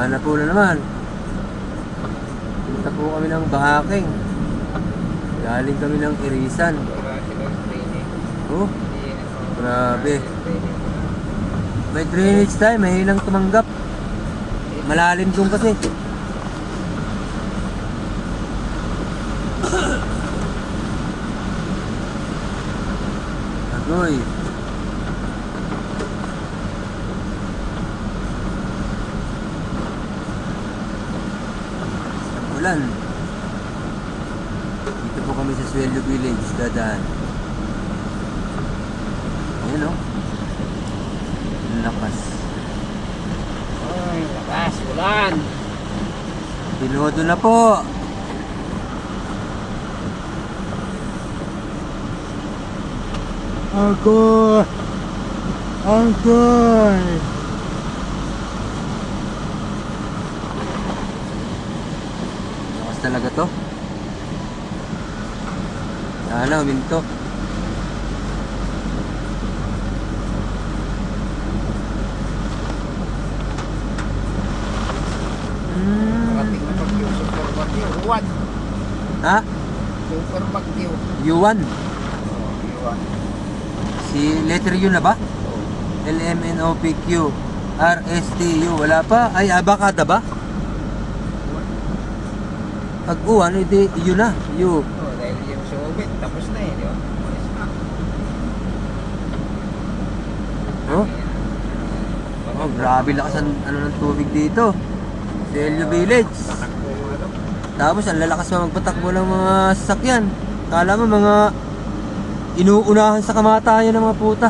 Sana po na naman. Punta po kami ng Bahaking. Galing kami ng Irisan. Oh, grabe. May drainage tayo, mahilang tumanggap. Malalim doon kasi. Agoy. Ulan. Dito po kami sa Suelo Village, dadaan. Ayan o. Lakas. Ay, lakas, ulan. Binodo na po. Agoy. Agoy. Lakas talaga to. Sana huminto. Parating na bagyo, super bagyo. Uwan. Ha? Super bagyo. Yuan. Uwan. Si letter U na ba? LMNOPQ RSTU. Wala pa? Ay, abakada ba? Pag uwan, hindi U na. U. Dahil yung Soviet, tapos na di ba? Umalis na. Oh? Oh, grabe lakas ang ng tubig dito. Suelo Village. Tatakbo ano. Tapos ang lalakas na magpatakbo ng mga sasakyan. Kala mo mga inuunahan sa kamatayan ng mga puta.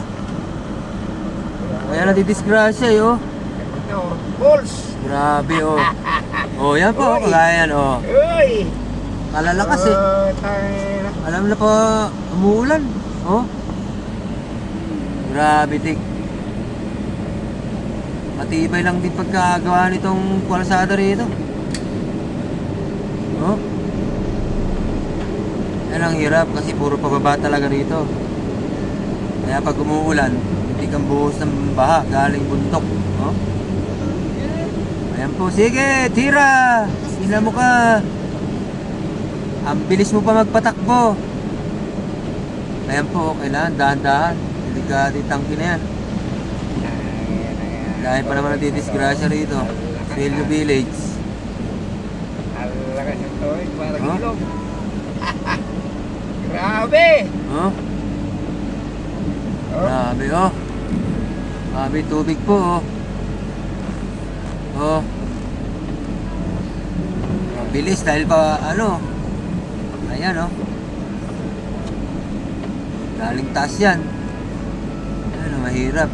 Kaya nadidisgrasya eh, oh. Ito, balls. Grabe, oh. Oh, yan po, kagaya yan, oh. Uy! Kalalakas eh. Tayo na. Alam na pa, umuulan. Oh. Grabe, tik. Matibay lang din pagkagawa nitong kalsada rito. Oh. Yan ang hirap kasi puro pababa talaga rito. Kaya pag umuulan, hindi kang buhos ng baha galing bundok. Oh. Ayan po, sige, tira! Sila mo ka. Ang bilis mo pa magpatakbo. Ayan po, kailangan dahan-dahan. Delikado yung tangke na yan. Dahil pa naman natidisgrasya rito. Suelo Village. Alakas yung tawid, parang Huh? ilog. Grabe! Oh, Oh, grabe oh. Grabe tubig po oh. Oh. Mabilis dahil pa ano. Ayan oh. Galing taas yan. Ayan oh, mahirap.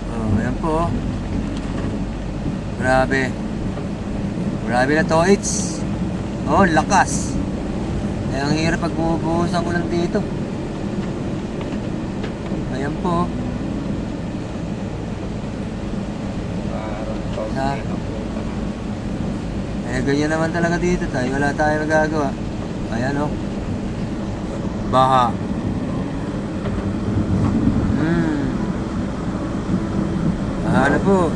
Oh, ayan po oh. Grabe. Grabe na to, it's. Oh, lakas. Kaya ang hirap pag bumubuhos ang ulan dito. Ayan po. parang tawid Na. dito. Eh, ganyan naman talaga dito tayo. Wala tayong nagagawa. Ayan o. Baha. Baha na po.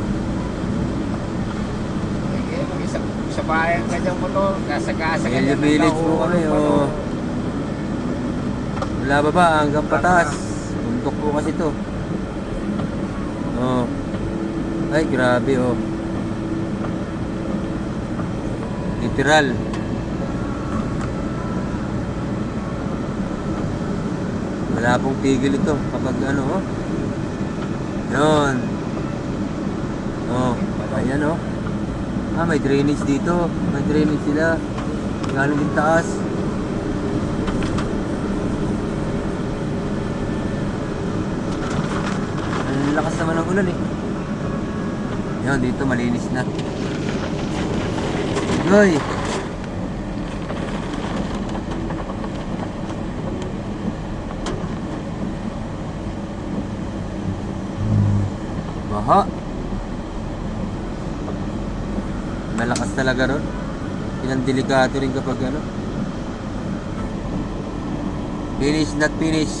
Sige, sa bayan ka dyan motor, kasa-kasa ka Suelo dyan. Village po kami o. Wala ba ba? Hanggang pataas. Bundok po kasi to. Oh. Ay, grabe oh. Literal. Wala pong tigil ito kapag ano oh. Yun. Oh, ayan oh. Ah, may drainage dito. May drainage sila. Galing din taas. Ang lakas naman ng ulan eh. Yun, dito malinis na. Goy. Baha. Malakas talaga ron. Ilang delikado rin kapag ano. Finish not finish.